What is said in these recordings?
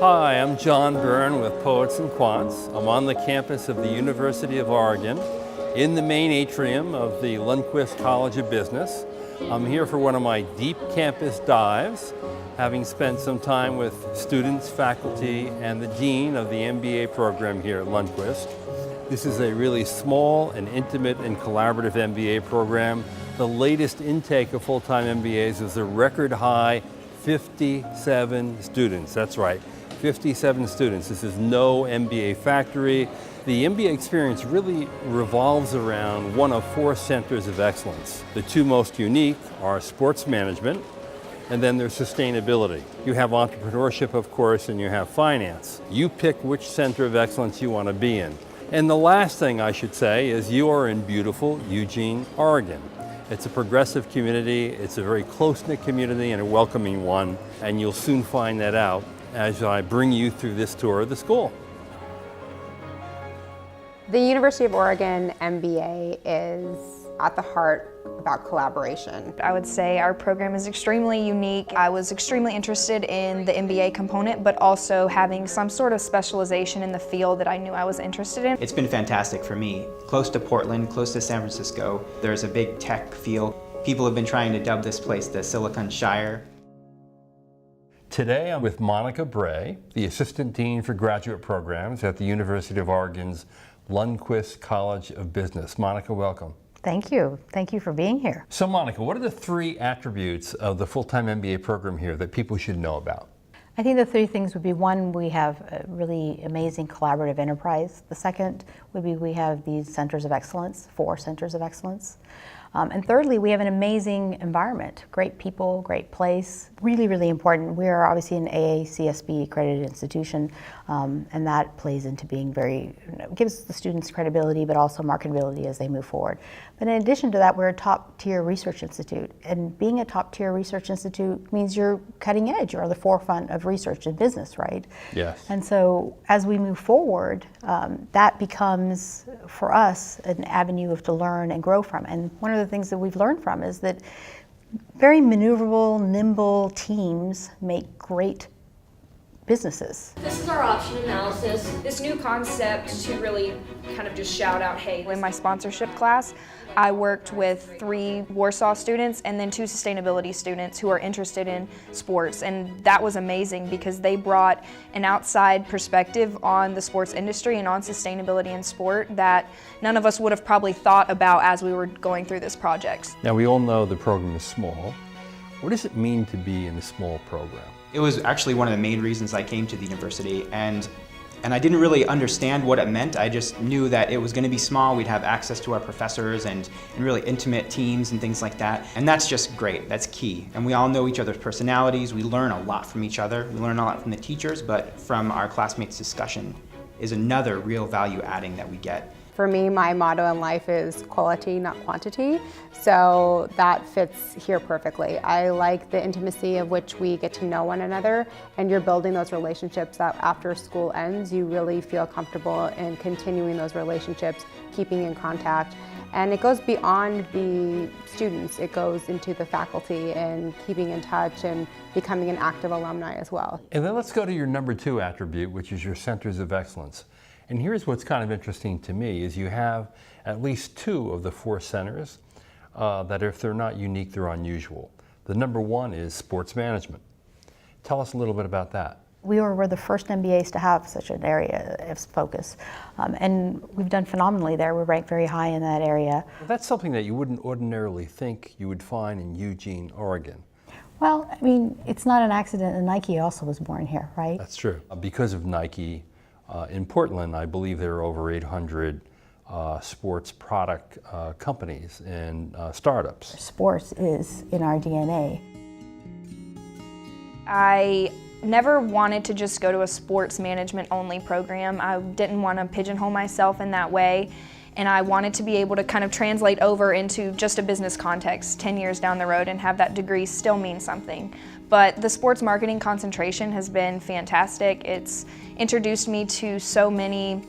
Hi, I'm John Byrne with Poets and Quants. I'm on the campus of the University of Oregon in the main atrium of the Lundquist College of Business. I'm here for one of my deep campus dives, having spent some time with students, faculty, and the dean of the MBA program here at Lundquist. This is a really small and intimate and collaborative MBA program. The latest intake of full-time MBAs is a record high 57 students. That's right, 57 students. This is no MBA factory. The MBA experience really revolves around one of 4 centers of excellence. The 2 most unique are sports management, and then there's sustainability. You have entrepreneurship, of course, and you have finance. You pick which center of excellence you want to be in. And the last thing I should say is you are in beautiful Eugene, Oregon. It's a progressive community, it's a very close-knit community and a welcoming one, and you'll soon find that out as I bring you through this tour of the school. The University of Oregon MBA is at the heart about collaboration. I would say our program is extremely unique. I was extremely interested in the MBA component, but also having some sort of specialization in the field that I knew I was interested in. It's been fantastic for me. Close to Portland, close to San Francisco, there's a big tech feel. People have been trying to dub this place the Silicon Shire. Today I'm with Monica Bray, the Assistant Dean for Graduate Programs at the University of Oregon's Lundquist College of Business. Monica, welcome. Thank you. Thank you for being here. So Monica, what are the 3 attributes of the full-time MBA program here that people should know about? I think the 3 things would be, 1, we have a really amazing collaborative enterprise. The second would be we have these centers of excellence, 4 centers of excellence. And thirdly, we have an amazing environment, great people, great place. Really, really important. We are obviously an AACSB accredited institution, and that plays into being gives the students credibility, but also marketability as they move forward. But in addition to that, we're a top-tier research institute, and being a top-tier research institute means you're cutting edge. You're on the forefront of research and business, right? Yes. And so as we move forward, that becomes, for us, an avenue to learn and grow from. And one of the things that we've learned from is that very maneuverable, nimble teams make great businesses. This is our option analysis. This new concept to really kind of just shout out, hey. In my sponsorship class, I worked with 3 Warsaw students and then 2 sustainability students who are interested in sports, and that was amazing because they brought an outside perspective on the sports industry and on sustainability in sport that none of us would have probably thought about as we were going through this project. Now we all know the program is small. What does it mean to be in a small program? It was actually one of the main reasons I came to the university, and I didn't really understand what it meant. I just knew that it was going to be small, we'd have access to our professors and really intimate teams and things like that. And that's just great, that's key. And we all know each other's personalities, we learn a lot from each other, we learn a lot from the teachers, but from our classmates' discussion is another real value adding that we get. For me, my motto in life is quality, not quantity, so that fits here perfectly. I like the intimacy of which we get to know one another, and you're building those relationships that after school ends, you really feel comfortable in continuing those relationships, keeping in contact. And it goes beyond the students, it goes into the faculty and keeping in touch and becoming an active alumni as well. And then let's go to your number 2 attribute, which is your centers of excellence. And here's what's kind of interesting to me is you have at least 2 of the 4 centers that if they're not unique, they're unusual. The number 1 is sports management. Tell us a little bit about that. We were the first MBAs to have such an area of focus, and we've done phenomenally there. We're ranked very high in that area. That's something that you wouldn't ordinarily think you would find in Eugene, Oregon. Well, I mean, it's not an accident, and Nike also was born here, right? That's true. Because of Nike, in Portland, I believe there are over 800 sports product companies and startups. Sports is in our DNA. I never wanted to just go to a sports management only program. I didn't want to pigeonhole myself in that way, and I wanted to be able to kind of translate over into just a business context 10 years down the road and have that degree still mean something. But the sports marketing concentration has been fantastic. It's introduced me to so many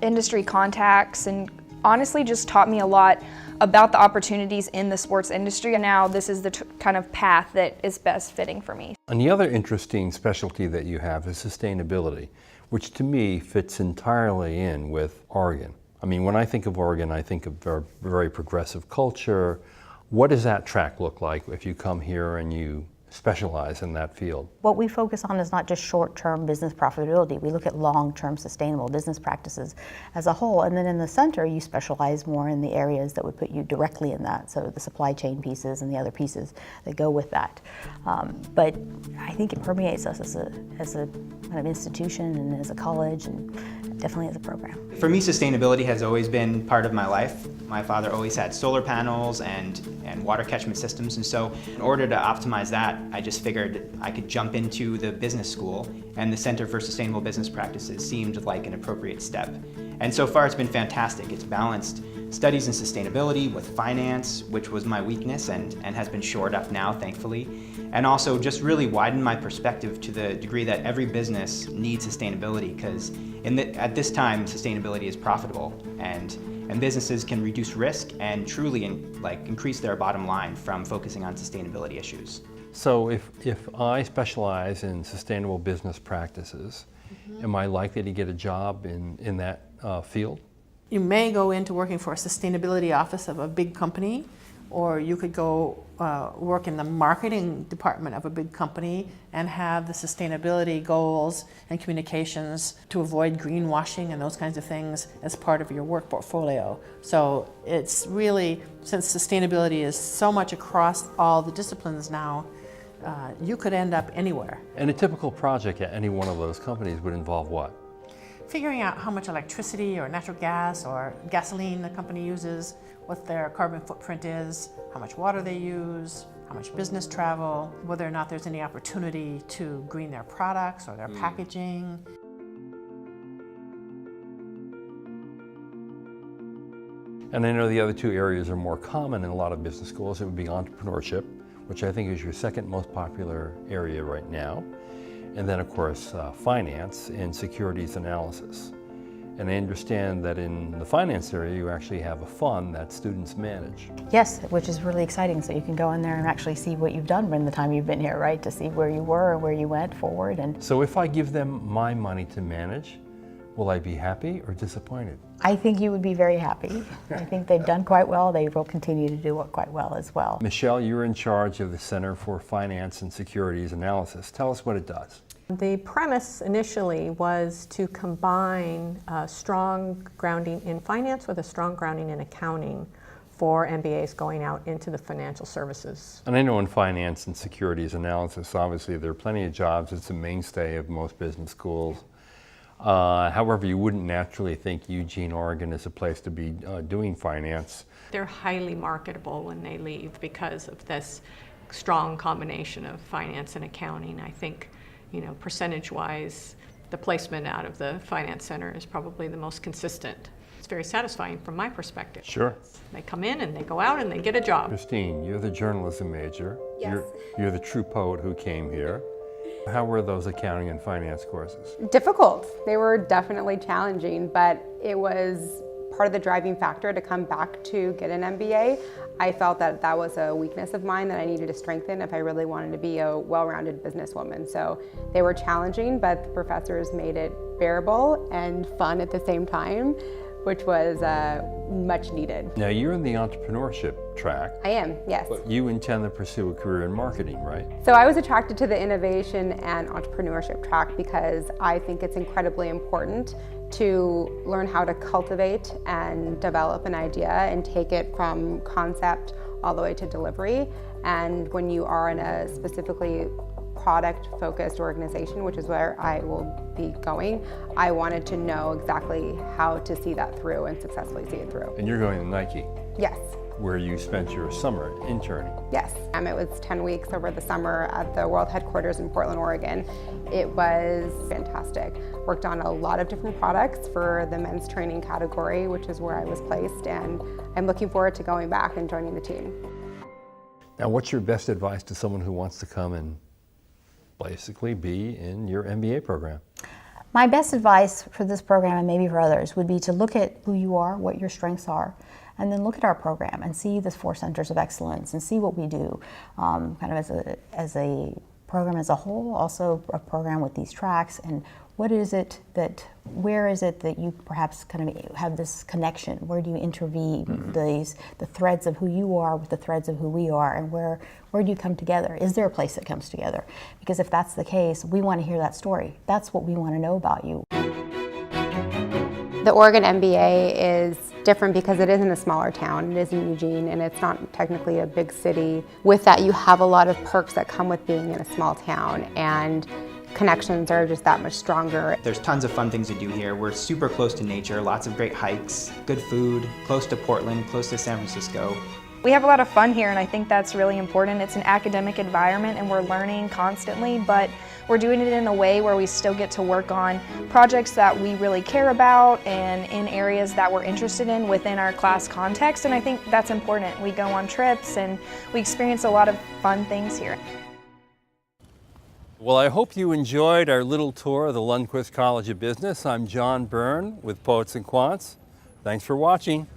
industry contacts and honestly just taught me a lot about the opportunities in the sports industry, and now this is the kind of path that is best fitting for me. And the other interesting specialty that you have is sustainability, which to me fits entirely in with Oregon. I mean, when I think of Oregon, I think of a very progressive culture. What does that track look like if you come here and you specialize in that field? What we focus on is not just short-term business profitability. We look at long-term sustainable business practices as a whole. And then in the center, you specialize more in the areas that would put you directly in that. So the supply chain pieces and the other pieces that go with that. But I think it permeates us as a kind of institution and as a college and definitely as a program. For me, sustainability has always been part of my life. My father always had solar panels and water catchment systems, and so in order to optimize that, I just figured I could jump into the business school, and the Center for Sustainable Business Practices seemed like an appropriate step. And so far it's been fantastic. It's balanced studies in sustainability with finance, which was my weakness and has been shored up now, thankfully. And also just really widened my perspective to the degree that every business needs sustainability, because at this time, sustainability is profitable, and businesses can reduce risk and truly increase their bottom line from focusing on sustainability issues. So if I specialize in sustainable business practices, am I likely to get a job in that field? You may go into working for a sustainability office of a big company, or you could go work in the marketing department of a big company and have the sustainability goals and communications to avoid greenwashing and those kinds of things as part of your work portfolio. So it's really, since sustainability is so much across all the disciplines now, you could end up anywhere. And a typical project at any one of those companies would involve what? Figuring out how much electricity or natural gas or gasoline the company uses, what their carbon footprint is, how much water they use, how much business travel, whether or not there's any opportunity to green their products or their packaging. And I know the other two areas are more common in a lot of business schools. It would be entrepreneurship, which I think is your second most popular area right now. And then, of course, finance and securities analysis. And I understand that in the finance area, you actually have a fund that students manage. Yes, which is really exciting. So you can go in there and actually see what you've done in the time you've been here, right? To see where you were and where you went forward. And so if I give them my money to manage, will I be happy or disappointed? I think you would be very happy. I think they've done quite well. They will continue to do it quite well as well. Michelle, you're in charge of the Center for Finance and Securities Analysis. Tell us what it does. The premise initially was to combine a strong grounding in finance with a strong grounding in accounting for MBAs going out into the financial services. And I know in finance and securities analysis, obviously there are plenty of jobs. It's a mainstay of most business schools. However, you wouldn't naturally think Eugene, Oregon is a place to be doing finance. They're highly marketable when they leave because of this strong combination of finance and accounting. I think, percentage-wise, the placement out of the finance center is probably the most consistent. It's very satisfying from my perspective. Sure. They come in and they go out and they get a job. Christine, you're the journalism major. Yes. You're the true poet who came here. How were those accounting and finance courses? Difficult. They were definitely challenging, but it was part of the driving factor to come back to get an MBA. I felt that that was a weakness of mine that I needed to strengthen if I really wanted to be a well-rounded businesswoman. So they were challenging, but the professors made it bearable and fun at the same time, which was much needed. Now you're in the entrepreneurship track. I am, yes. But you intend to pursue a career in marketing, right? So I was attracted to the innovation and entrepreneurship track because I think it's incredibly important to learn how to cultivate and develop an idea and take it from concept all the way to delivery. And when you are in a specifically product-focused organization, which is where I will be going, I wanted to know exactly how to see that through and successfully see it through. And you're going to Nike, Yes. where you spent your summer interning. Yes, it was 10 weeks over the summer at the world headquarters in Portland, Oregon. It was fantastic. Worked on a lot of different products for the men's training category, which is where I was placed, and I'm looking forward to going back and joining the team. Now, what's your best advice to someone who wants to come and basically be in your MBA program? My best advice for this program, and maybe for others, would be to look at who you are, what your strengths are, and then look at our program and see the 4 centers of excellence and see what we do, kind of as a program as a whole, also a program with these tracks, and where is it that you perhaps kind of have this connection? Where do you interweave the threads of who you are with the threads of who we are, and where do you come together? Is there a place that comes together? Because if that's the case, we want to hear that story. That's what we want to know about you. The Oregon MBA is different because it is in a smaller town. It is in Eugene, and it's not technically a big city. With that, you have a lot of perks that come with being in a small town, and connections are just that much stronger. There's tons of fun things to do here. We're super close to nature, lots of great hikes, good food, close to Portland, close to San Francisco. We have a lot of fun here, and I think that's really important. It's an academic environment and we're learning constantly, but we're doing it in a way where we still get to work on projects that we really care about and in areas that we're interested in within our class context, and I think that's important. We go on trips and we experience a lot of fun things here. Well, I hope you enjoyed our little tour of the Lundquist College of Business. I'm John Byrne with Poets and Quants. Thanks for watching.